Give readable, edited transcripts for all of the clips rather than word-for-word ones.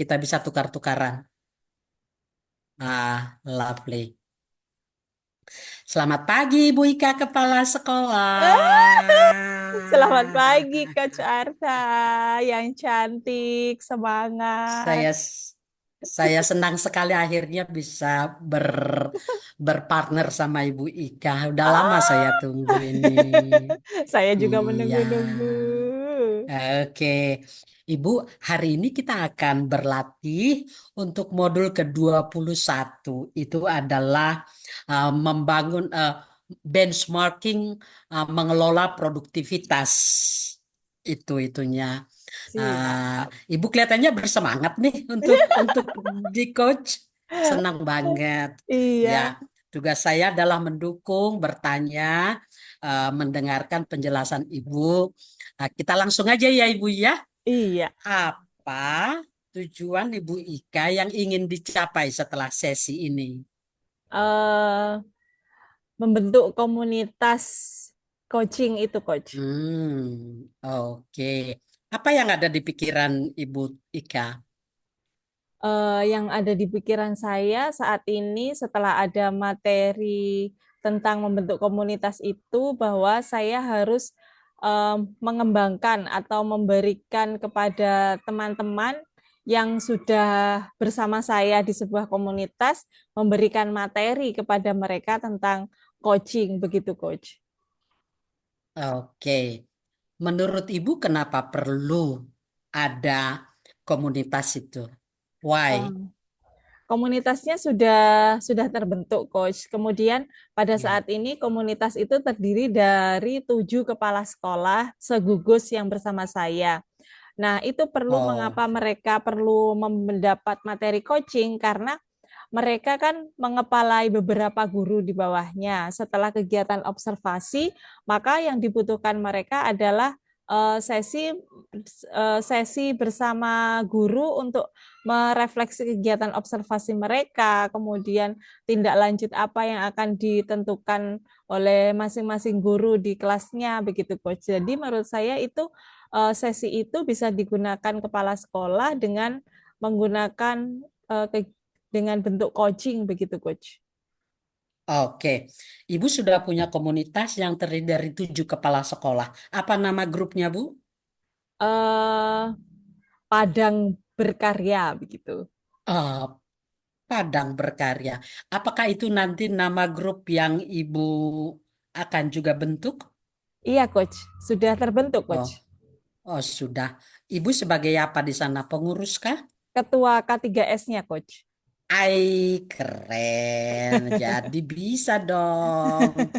kita bisa tukar-tukaran. Lovely. Selamat pagi, Ibu Ika, Kepala Selamat pagi, Sekolah. Coach Arta yang cantik, semangat. Saya saya senang sekali akhirnya bisa ber berpartner sama Ibu Ika. Udah lama saya Ah, tunggu ini. saya juga Iya. menunggu-nunggu. Oke, Ibu, hari ini kita akan berlatih untuk modul ke-21. Itu adalah membangun benchmarking, mengelola produktivitas. Itu itunya. Siap. Ibu kelihatannya bersemangat nih untuk di coach. Senang banget. Ya, Iya, tugas saya adalah mendukung, bertanya, mendengarkan penjelasan Ibu. Kita langsung aja ya Ibu ya. iya. Apa tujuan Ibu Ika yang ingin dicapai setelah sesi ini? eh Membentuk komunitas coaching itu, Coach. Oke. Apa yang ada di pikiran Ibu Ika? Yang ada di pikiran saya saat ini setelah ada materi tentang membentuk komunitas itu bahwa saya harus mengembangkan atau memberikan kepada teman-teman yang sudah bersama saya di sebuah komunitas, memberikan materi kepada mereka tentang coaching, begitu, Coach. Oke. Menurut Ibu kenapa perlu ada komunitas itu? Why? Komunitasnya sudah terbentuk, Coach. Kemudian pada Ya. saat ini komunitas itu terdiri dari 7 kepala sekolah segugus yang bersama saya. Nah, itu perlu Oh, mengapa mereka perlu mendapat materi coaching karena mereka kan mengepalai beberapa guru di bawahnya. Setelah kegiatan observasi, maka yang dibutuhkan mereka adalah sesi bersama guru untuk merefleksi kegiatan observasi mereka, kemudian tindak lanjut apa yang akan ditentukan oleh masing-masing guru di kelasnya, begitu Coach. Jadi menurut saya itu sesi itu bisa digunakan kepala sekolah dengan menggunakan dengan bentuk coaching, begitu Coach. oke. Ibu sudah punya komunitas yang terdiri dari 7 kepala sekolah. Apa nama grupnya, Bu? eh Padang berkarya, begitu. Eh, Padang Berkarya. Apakah itu nanti nama grup yang Ibu akan juga bentuk? Iya Coach, sudah terbentuk Coach. Oh, oh sudah. Ibu sebagai apa di sana? Pengurus kah? Ketua K3S-nya Coach. Keren. Jadi bisa dong.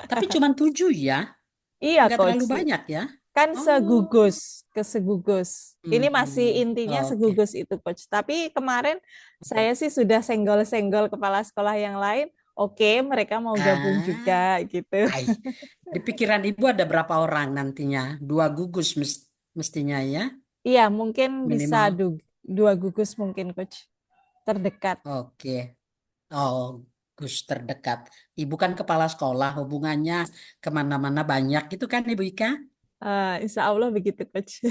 Tapi cuma 7 ya? Iya Nggak Coach, terlalu banyak ya? kan Oh, segugus ke segugus. Ini masih intinya oke. segugus itu Coach. Tapi kemarin saya sih sudah senggol-senggol kepala sekolah yang lain. Oke, mereka mau gabung juga Ah, gitu. ai. Di pikiran ibu ada berapa orang nantinya? Dua gugus mestinya ya, Iya, mungkin bisa minimal. 2 gugus mungkin Coach. Terdekat. Oke. Oh, gus terdekat. Ibu kan kepala sekolah, hubungannya kemana-mana banyak gitu kan Ibu Ika? Insya Allah begitu Coach.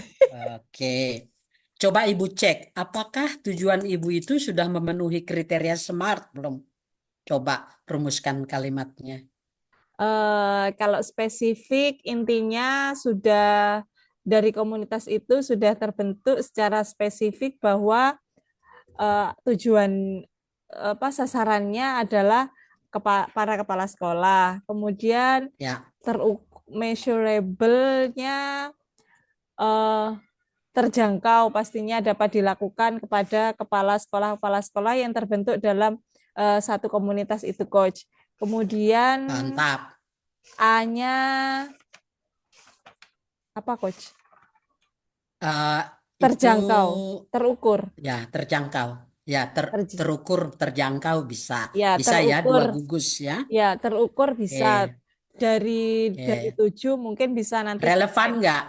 Oke. Coba ibu cek, apakah tujuan ibu itu sudah memenuhi kriteria SMART belum? Coba rumuskan kalimatnya. Kalau spesifik intinya sudah dari komunitas itu sudah terbentuk secara spesifik bahwa tujuan sasarannya adalah para kepala sekolah. Kemudian Ya, measurable-nya eh, terjangkau pastinya dapat dilakukan kepada kepala sekolah yang terbentuk dalam satu komunitas itu, Coach. Kemudian mantap. A-nya apa, Coach? Eh, itu Terjangkau, terukur. ya terjangkau. Ya, Terj- terukur, terjangkau bisa. ya, Bisa ya, terukur. 2 gugus ya. Ya, terukur bisa Oke, dari oke. 7 mungkin bisa nanti Relevan sampai nggak?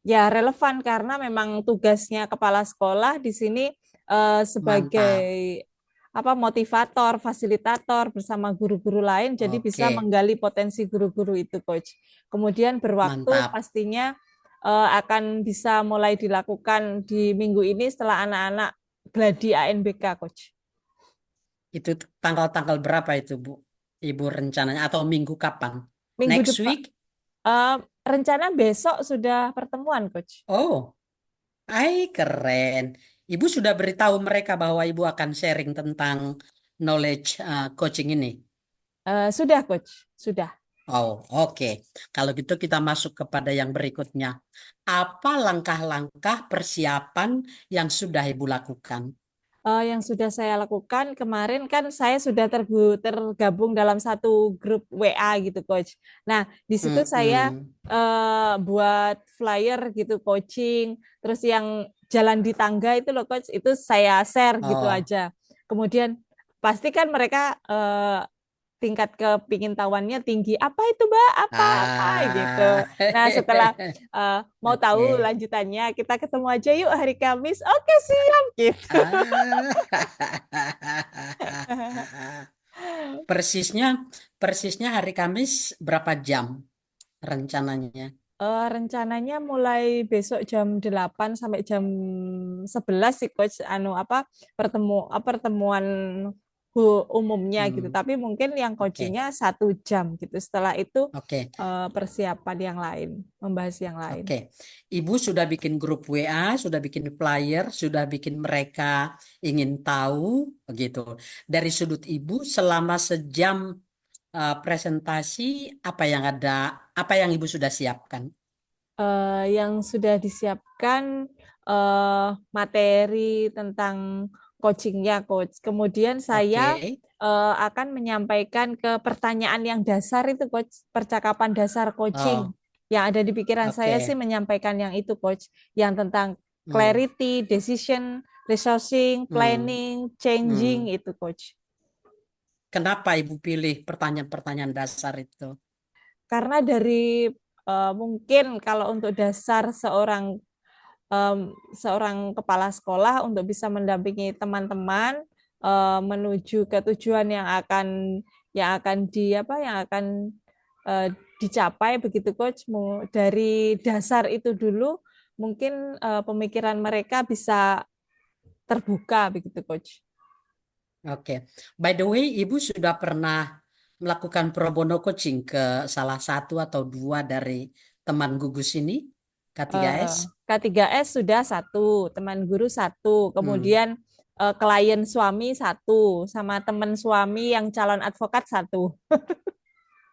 ya relevan karena memang tugasnya kepala sekolah di sini sebagai Mantap. motivator, fasilitator bersama guru-guru lain jadi bisa Oke, menggali potensi guru-guru itu coach. Kemudian berwaktu mantap. pastinya akan bisa mulai dilakukan di minggu ini setelah anak-anak gladi ANBK, Coach. Itu tanggal-tanggal berapa itu, Bu? Ibu rencananya atau minggu kapan? Minggu Next depan, week? eh, rencana besok sudah pertemuan, Coach. Oh, keren. Ibu sudah beritahu mereka bahwa Ibu akan sharing tentang knowledge coaching ini. Sudah, Coach. Sudah. Oh, oke. Kalau gitu kita masuk kepada yang berikutnya. Apa langkah-langkah persiapan yang sudah Ibu lakukan? Yang sudah saya lakukan kemarin kan saya sudah tergabung dalam satu grup WA gitu, Coach. Nah, di situ saya Mm-mm. buat flyer gitu coaching, terus yang jalan di tangga itu loh, Coach, itu saya share gitu Oh. aja. Kemudian pasti kan mereka tingkat kepingin tahuannya tinggi. Apa itu, Mbak? Apa gitu. Ah. Nah, setelah mau tahu Oke. lanjutannya, kita ketemu aja yuk hari Kamis. Oke, siap gitu. Persisnya, persisnya hari Kamis berapa jam rencananya? Rencananya mulai besok jam 8 sampai jam 11 sih, Coach, pertemuan umumnya gitu. Hmm, Tapi mungkin yang oke, coachingnya 1 jam gitu. Setelah itu oke, persiapan yang lain, membahas yang lain. oke. Ibu sudah bikin grup WA, sudah bikin flyer, sudah bikin mereka ingin tahu, begitu. Dari sudut Ibu, selama sejam presentasi, apa yang ada, apa yang Ibu sudah siapkan? Yang sudah disiapkan materi tentang coachingnya, Coach. Kemudian saya Oke, akan menyampaikan ke pertanyaan yang dasar itu, Coach, percakapan dasar coaching. oh, Yang ada di pikiran saya sih oke. menyampaikan yang itu, Coach, yang tentang Hmm, clarity, decision, resourcing, hmm, planning, changing hmm. itu, Coach. Kenapa Ibu pilih pertanyaan-pertanyaan dasar itu? Karena dari mungkin kalau untuk dasar em, seorang kepala sekolah untuk bisa mendampingi teman-teman menuju ke tujuan yang akan yang akan eh, dicapai begitu, Coach. Dari dasar itu dulu mungkin pemikiran mereka bisa terbuka begitu, Coach. Oke. By the way, Ibu sudah pernah melakukan pro bono coaching ke salah satu atau dua dari teman gugus ini, Eh, K3S? K3S sudah satu, teman guru satu, Hmm. kemudian klien suami satu, sama teman suami yang calon advokat satu.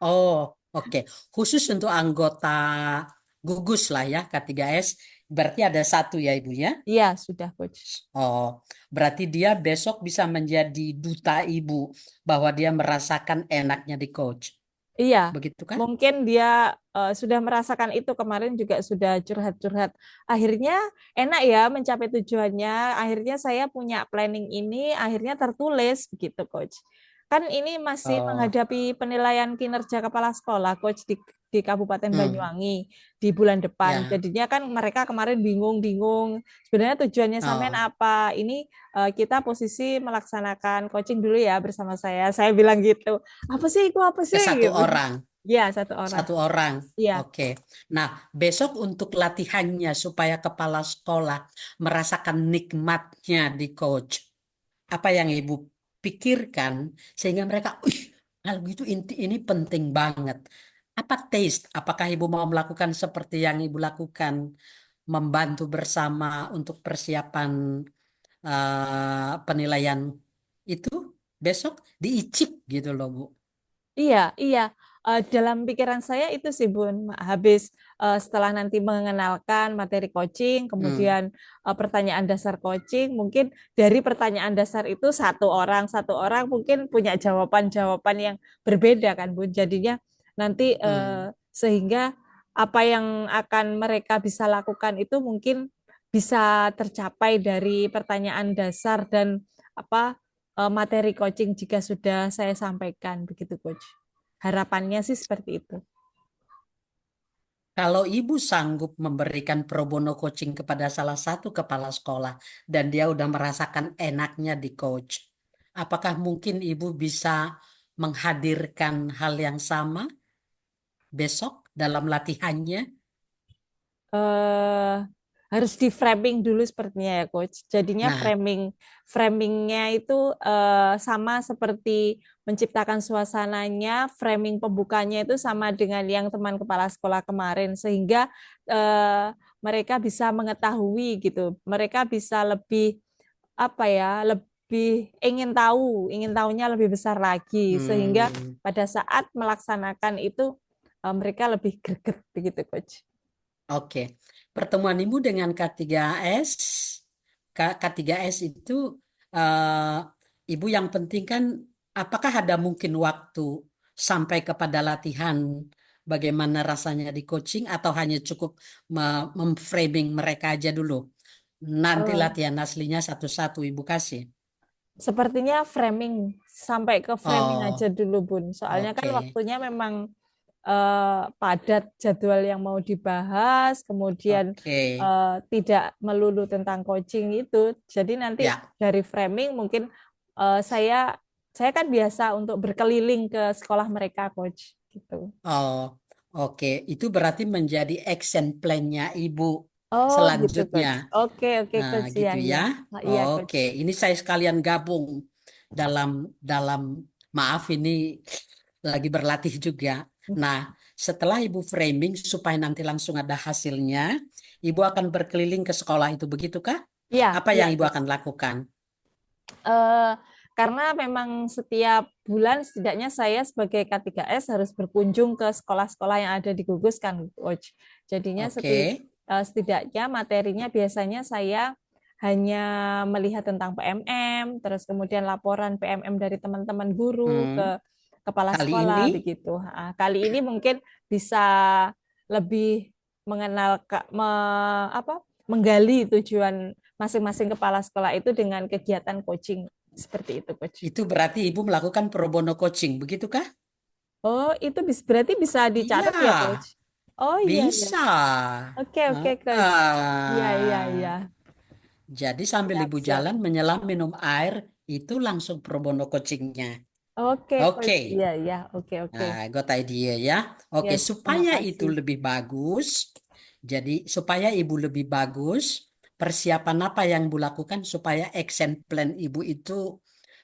Oh, oke. Khusus untuk anggota gugus lah ya, K3S. Berarti ada satu ya Ibu ya? Iya, sudah, Coach. Oh, berarti dia besok bisa menjadi duta Ibu bahwa dia merasakan enaknya di coach. Iya, Begitu kan? mungkin dia sudah merasakan itu kemarin juga sudah curhat-curhat. Akhirnya enak ya mencapai tujuannya. Akhirnya saya punya planning ini, akhirnya tertulis begitu, Coach. Kan ini masih Oh, menghadapi penilaian kinerja kepala sekolah, Coach, di Kabupaten hmm, Banyuwangi di bulan depan. ya. Jadinya kan mereka kemarin bingung-bingung. Sebenarnya tujuannya sampean Oh, apa? Ini kita posisi melaksanakan coaching dulu ya bersama saya. Saya bilang gitu. Apa sih itu apa ke sih satu gitu. orang. Iya, satu orang. Satu orang. Iya. Oke. Nah, besok untuk latihannya supaya kepala sekolah merasakan nikmatnya di coach. Apa yang Ibu pikirkan sehingga mereka, kalau gitu ini penting banget. Apa taste? Apakah Ibu mau melakukan seperti yang Ibu lakukan, membantu bersama untuk persiapan penilaian itu besok diicip gitu loh, Bu. Iya, iya. Dalam pikiran saya itu sih, Bun. Habis setelah nanti mengenalkan materi coaching, Hmm. kemudian pertanyaan dasar coaching, mungkin dari pertanyaan dasar itu satu orang mungkin punya jawaban-jawaban yang berbeda kan, Bun. Jadinya nanti Hmm. sehingga apa yang akan mereka bisa lakukan itu mungkin bisa tercapai dari pertanyaan dasar dan apa materi coaching jika sudah saya sampaikan begitu, Coach. Harapannya sih seperti itu. Kalau ibu sanggup memberikan pro bono coaching kepada salah satu kepala sekolah dan dia udah merasakan enaknya di coach, apakah mungkin ibu bisa menghadirkan hal yang sama besok dalam latihannya? eh, harus di framing dulu sepertinya ya coach. Jadinya Nah, framingnya itu sama seperti menciptakan suasananya, framing pembukanya itu sama dengan yang teman kepala sekolah kemarin sehingga mereka bisa mengetahui gitu. Mereka bisa lebih apa ya, lebih ingin tahunya lebih besar lagi sehingga hmm, pada saat melaksanakan itu mereka lebih greget begitu coach. oke. Pertemuan Ibu dengan K3S, K3S itu eh, Ibu yang penting kan, apakah ada mungkin waktu sampai kepada latihan bagaimana rasanya di coaching atau hanya cukup memframing mereka aja dulu? Nanti Eh, latihan aslinya satu-satu Ibu kasih. Sepertinya framing sampai ke framing aja Oh, dulu Bun. Soalnya kan oke. waktunya memang padat jadwal yang mau dibahas, kemudian Oke. tidak melulu tentang coaching itu. Jadi nanti Ya. dari framing mungkin saya kan biasa untuk berkeliling ke sekolah mereka coach gitu. Oh, oke. Itu berarti menjadi action plan-nya Ibu Oh gitu selanjutnya. coach. Oke oke Nah, coach ya gitu ya. ya. Ah, iya coach. Oke, ini saya sekalian gabung dalam dalam maaf ini lagi berlatih juga. Nah, setelah Ibu framing supaya nanti langsung ada hasilnya, Ibu akan berkeliling ke sekolah itu, begitukah? Iya Apa iya yang Ibu coach. akan lakukan? Eh, karena memang setiap bulan setidaknya saya sebagai K3S harus berkunjung ke sekolah-sekolah yang ada di Gugus kan, Coach. Jadinya Oke. setidaknya materinya biasanya saya hanya melihat tentang PMM, terus kemudian laporan PMM dari teman-teman guru Hmm, ke kepala kali ini sekolah begitu. Kali ini mungkin bisa lebih mengenal menggali tujuan masing-masing kepala sekolah itu dengan kegiatan coaching seperti itu, coach. itu berarti Ibu melakukan pro bono coaching, begitukah? Oh, itu berarti bisa dicatat ya, coach. Iya, Oh iya ya. bisa. Oke oke, coach. Iya iya iya. Ah. Jadi sambil Siap ibu siap. jalan menyelam minum air, itu langsung pro bono coachingnya. Oke, Oke, coach. Iya iya. Oke oke. nah got idea ya. Oke, Ya, terima supaya itu kasih. lebih bagus, jadi supaya ibu lebih bagus, persiapan apa yang ibu lakukan supaya action plan ibu itu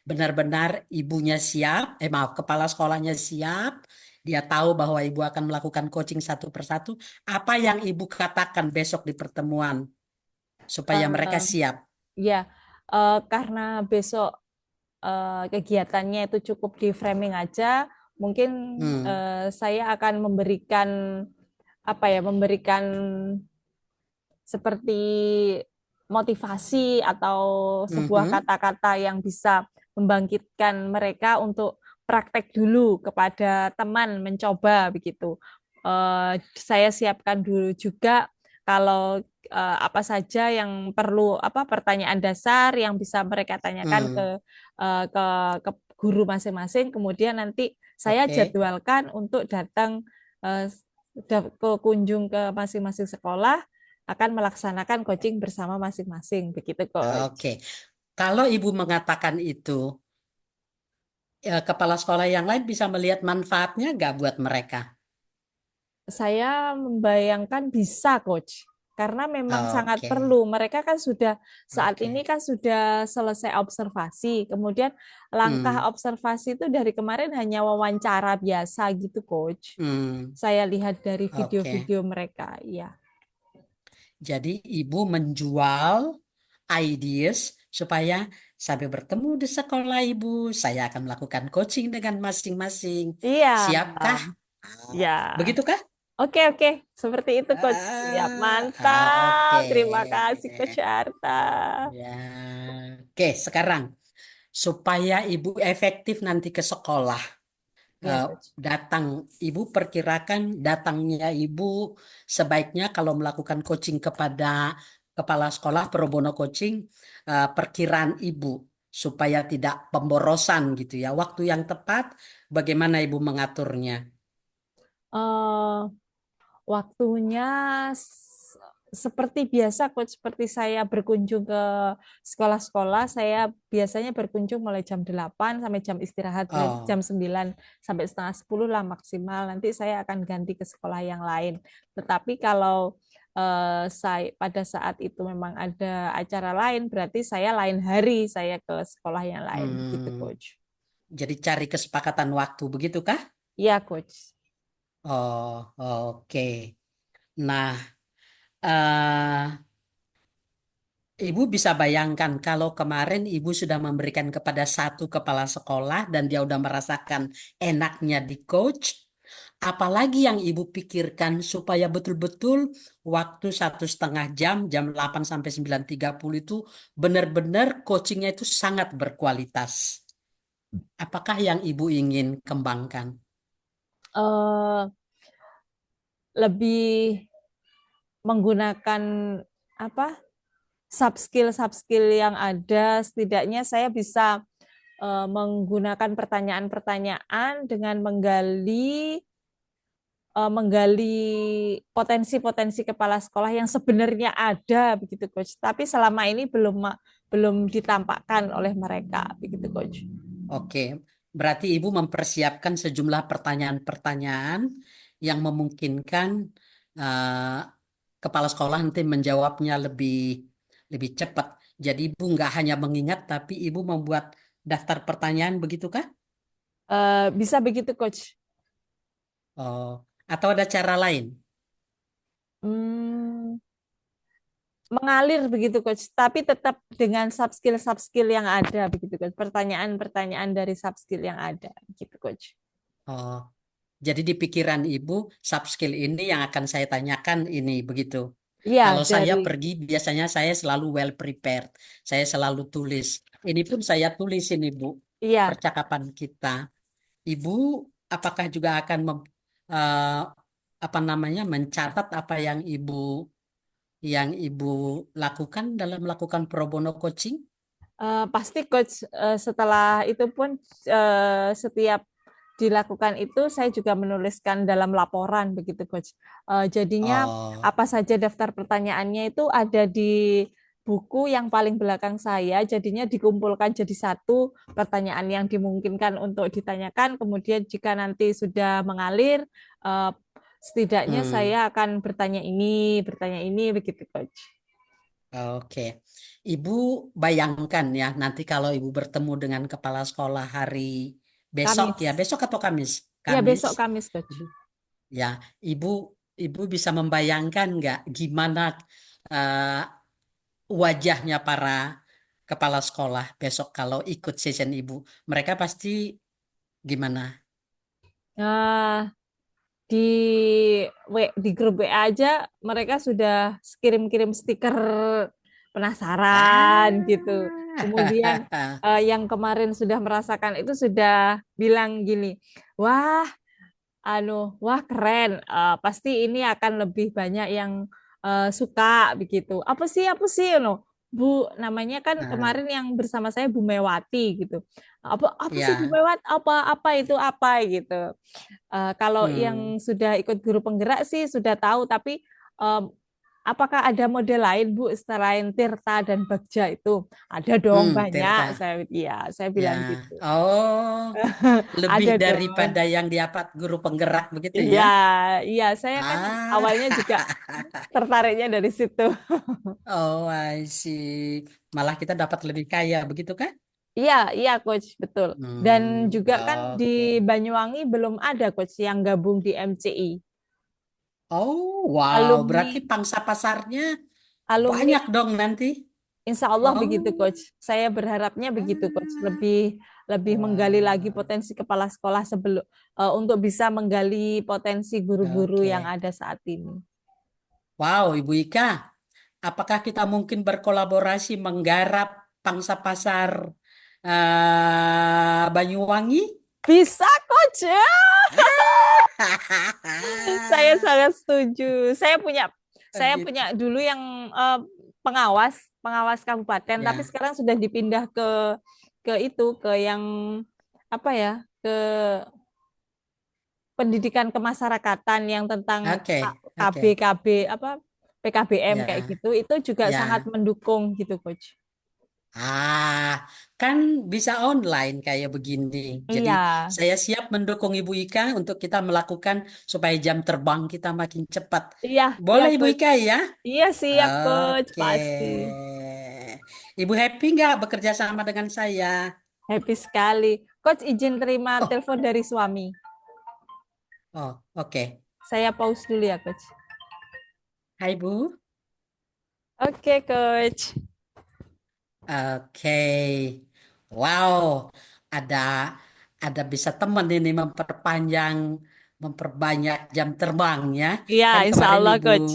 benar-benar ibunya siap, maaf, kepala sekolahnya siap, dia tahu bahwa ibu akan melakukan coaching satu persatu, apa yang ibu katakan besok di pertemuan supaya mereka Eh, siap. ya, karena besok kegiatannya itu cukup di framing aja, mungkin Hmm. saya akan memberikan apa ya, memberikan seperti motivasi atau sebuah Mhm. kata-kata yang bisa membangkitkan mereka untuk praktek dulu kepada teman mencoba begitu. Saya siapkan dulu juga kalau apa saja yang perlu apa pertanyaan dasar yang bisa mereka tanyakan Hmm. ke, ke guru masing-masing. Kemudian nanti saya Oke, jadwalkan untuk datang eh, ke kunjung ke masing-masing sekolah akan melaksanakan coaching bersama masing-masing. Begitu, oke. Coach. Kalau ibu mengatakan itu, kepala sekolah yang lain bisa melihat manfaatnya nggak buat mereka? Saya membayangkan bisa, Coach. Karena memang sangat Oke, perlu. Mereka kan sudah, saat oke. ini kan sudah selesai observasi. Kemudian langkah Hmm, observasi itu dari kemarin hanya wawancara biasa gitu, Coach. hmm, Saya lihat dari oke. video-video mereka. Ya, Jadi ibu menjual ideas supaya sampai bertemu di sekolah ibu, saya akan melakukan coaching dengan masing-masing. iya, Siapkah? Ah, ya. begitukah? Oke, oke. Seperti itu, Coach. Siap. Oke. Mantap. Terima kasih, Coach Arta. Ya, oke. Sekarang supaya ibu efektif nanti ke sekolah, Ya, eh, Coach. datang ibu perkirakan datangnya ibu sebaiknya kalau melakukan coaching kepada kepala sekolah pro bono coaching, perkiraan ibu supaya tidak pemborosan gitu ya. Waktu yang tepat, bagaimana ibu mengaturnya? Eh, waktunya seperti biasa, Coach, seperti saya berkunjung ke sekolah-sekolah, saya biasanya berkunjung mulai jam 8 sampai jam istirahat, berarti Oh, jam 9 sampai setengah 10 lah maksimal. Nanti saya akan ganti ke sekolah yang lain. Tetapi kalau saya pada saat itu memang ada acara lain, berarti saya lain hari saya ke sekolah yang lain, begitu Hmm, Coach. jadi cari kesepakatan waktu, begitu kah? Iya, Coach. Oh, oke. Nah, eh, Ibu bisa bayangkan kalau kemarin Ibu sudah memberikan kepada satu kepala sekolah dan dia udah merasakan enaknya di coach. Apalagi yang Ibu pikirkan supaya betul-betul waktu 1,5 jam, jam 8 sampai 9.30 itu benar-benar coachingnya itu sangat berkualitas. Apakah yang Ibu ingin kembangkan? Eh, Lebih menggunakan apa sub skill yang ada, setidaknya saya bisa menggunakan pertanyaan-pertanyaan dengan menggali potensi-potensi kepala sekolah yang sebenarnya ada, begitu Coach. Tapi selama ini belum ditampakkan oleh mereka, begitu Coach. Oke, berarti Ibu mempersiapkan sejumlah pertanyaan-pertanyaan yang memungkinkan eh, kepala sekolah nanti menjawabnya lebih lebih cepat. Jadi Ibu nggak hanya mengingat, tapi Ibu membuat daftar pertanyaan, begitu kah? Bisa begitu Coach. Oh, atau ada cara lain? Hmm, Mengalir begitu Coach, tapi tetap dengan sub skill yang ada begitu Coach. Pertanyaan-pertanyaan dari sub skill yang ada gitu Coach. Oh, jadi di pikiran Ibu, sub skill ini yang akan saya tanyakan ini, begitu. Iya, Kalau saya dari pergi, biasanya saya selalu well prepared. Saya selalu tulis. Ini pun saya tulis ini, Bu, iya. percakapan kita. Ibu, apakah juga akan eh, apa namanya mencatat apa yang Ibu lakukan dalam melakukan pro bono coaching? Pasti coach, setelah itu pun setiap dilakukan itu saya juga menuliskan dalam laporan begitu coach. Jadinya Oh, apa saja daftar pertanyaannya itu ada di buku yang paling belakang saya, jadinya dikumpulkan jadi satu pertanyaan yang dimungkinkan untuk ditanyakan. Kemudian jika nanti sudah mengalir, eh, setidaknya hmm, saya akan bertanya ini begitu coach. oke. Ibu bayangkan ya, nanti kalau Ibu bertemu dengan kepala sekolah hari besok ya, Kamis. besok atau Kamis? Ya, Kamis. besok Kamis coach. Ibu, ya, Ibu, Ibu bisa membayangkan nggak gimana eh, wajahnya para kepala sekolah besok kalau ikut session Ibu? Mereka pasti gimana? Nah, di di grup WA aja mereka sudah kirim-kirim stiker penasaran gitu. Kemudian Ah, yang kemarin sudah merasakan itu sudah bilang gini, wah, wah keren. Pasti ini akan lebih banyak yang suka begitu. Apa sih, Bu, namanya kan ah, kemarin yang bersama saya Bu Mewati gitu. Apa sih Bu ya, Mewati? Apa itu apa gitu. Kalau yang hmm, sudah ikut guru penggerak sih sudah tahu, tapi em, apakah ada model lain Bu selain Tirta dan Bagja itu? Ada dong, banyak. Tirta, Saya ya, bilang gitu. oh, lebih Ada daripada dong. yang dapat guru penggerak begitu Iya, ya? iya. Saya kan Ah, awalnya juga tertariknya dari situ. oh, I see. Malah kita dapat lebih kaya, begitu kan? Iya, iya, Coach, betul. Dan juga kan di Oke. Banyuwangi belum ada Coach yang gabung di MCI. Oh, wow. Berarti Alumni pangsa pasarnya alumni banyak dong nanti. Insya Allah begitu, Oh, Coach. Saya berharapnya begitu, Coach. ah, Lebih lebih menggali lagi wah. potensi kepala sekolah untuk bisa menggali potensi guru-guru yang Oke. ada saat ini. Wow, Ibu Ika, apakah kita mungkin berkolaborasi menggarap pangsa pasar Banyuwangi? Bisa, Coach. Ya, saya sangat setuju. Saya Gitu. punya dulu yang eh, pengawas pengawas kabupaten, tapi Ya, sekarang sudah dipindah ke yang apa ya ke pendidikan kemasyarakatan yang tentang oke, KB oke. KB apa PKBM kayak Ya, gitu itu juga sangat ya. mendukung gitu coach. kan bisa online kayak begini. Jadi Iya, saya siap mendukung Ibu Ika untuk kita melakukan supaya jam terbang kita makin cepat. iya, iya, Boleh Ibu Coach. Ika ya? Iya, siap, Coach. Oke. Pasti. Ibu happy nggak bekerja sama dengan saya? Happy sekali. Coach, izin terima Oh, telepon dari suami. oh, oke. Saya pause dulu ya, Coach. Hai Bu. Oke, Coach. Oke. Wow, ada bisa teman ini memperbanyak jam terbangnya. Iya, Kan insya kemarin Allah, Ibu, Coach.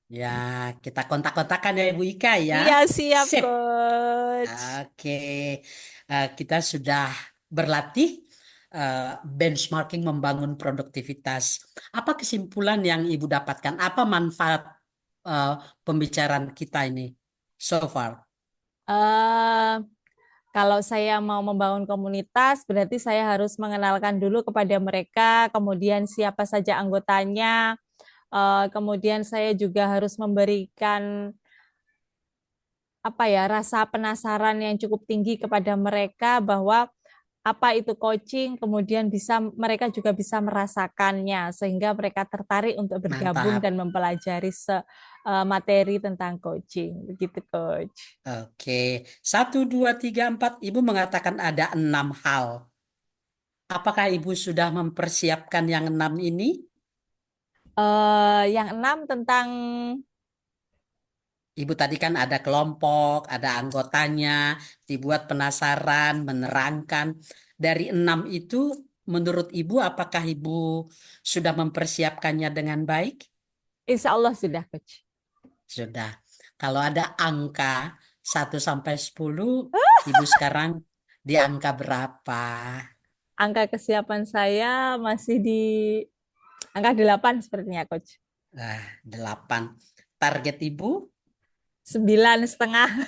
ya kita kontak-kontakan ya Ibu Ika ya. Iya, siap, Sip. Coach. Oke. Kita sudah berlatih benchmarking membangun produktivitas. Apa kesimpulan yang Ibu dapatkan? Apa manfaat eh, pembicaraan kita ini so far? eh Kalau saya mau membangun komunitas, berarti saya harus mengenalkan dulu kepada mereka, kemudian siapa saja anggotanya, kemudian saya juga harus memberikan apa ya rasa penasaran yang cukup tinggi kepada mereka bahwa apa itu coaching, kemudian mereka juga bisa merasakannya sehingga mereka tertarik untuk bergabung Mantap. dan mempelajari materi tentang coaching, begitu, Coach. Oke, satu, dua, tiga, empat. Ibu mengatakan ada 6 hal. Apakah ibu sudah mempersiapkan yang 6 ini? Yang enam tentang Ibu tadi kan ada kelompok, ada anggotanya, dibuat penasaran, menerangkan. Dari 6 itu, menurut ibu, apakah ibu sudah mempersiapkannya dengan baik? Insya Allah sudah, Coach. Sudah. Kalau ada angka 1 sampai 10, ibu sekarang di angka berapa? Angka kesiapan saya masih di angka 8 sepertinya, Coach. 8. Target ibu? 9,5.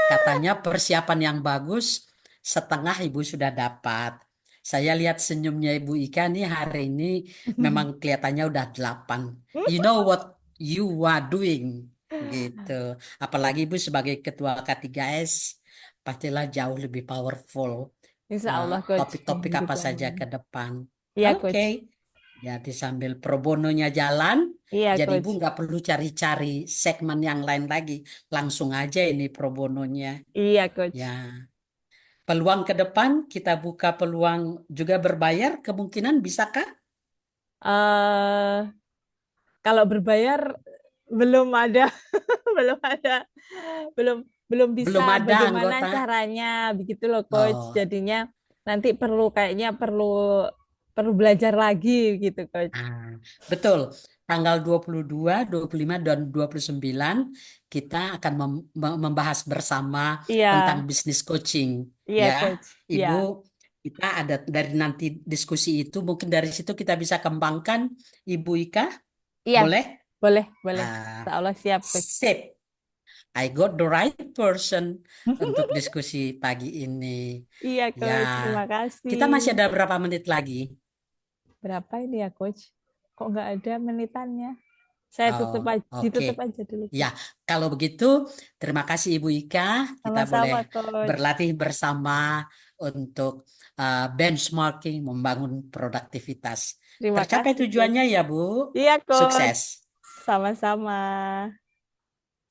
Katanya persiapan yang bagus, setengah ibu sudah dapat. Saya lihat senyumnya Ibu Ika nih hari ini memang kelihatannya udah 8. You know what you are doing. Gitu. Apalagi Ibu sebagai ketua K3S, pastilah jauh lebih powerful. Insya Allah, Coach. Topik-topik apa saja ke depan. Iya, Oke. Coach. Jadi sambil pro bononya jalan, Iya, jadi ibu Coach. nggak perlu cari-cari segmen yang lain lagi. Langsung aja ini pro bononya. Iya, Coach. Ya, peluang ke depan kita buka peluang juga berbayar, kemungkinan bisakah? eh Kalau berbayar belum ada, belum ada, belum belum bisa Belum ada bagaimana anggota. caranya begitu loh, Coach. Oh, Jadinya nanti kayaknya perlu perlu belajar lagi gitu, Coach. ah, betul. Tanggal 22, 25, dan 29 kita akan membahas bersama tentang Iya, bisnis coaching. iya, Ya, Coach. Iya. Ibu, kita ada dari nanti diskusi itu, mungkin dari situ kita bisa kembangkan Ibu Ika. Iya, Boleh? boleh, boleh. Ah, Insya Allah siap, Coach. sip. I got the right person untuk diskusi pagi ini. Iya, Ya, Coach. Terima kasih. kita masih ada berapa menit lagi? Berapa ini ya, Coach? Kok nggak ada menitannya? Saya Oh, tutup aja, oke. ditutup aja dulu, Ya, Coach. kalau begitu, terima kasih Ibu Ika. Kita boleh Sama-sama, Coach. berlatih bersama untuk benchmarking, membangun produktivitas. Terima Tercapai kasih, Coach. tujuannya ya, Bu. Iya, Coach. Sukses. Sama-sama.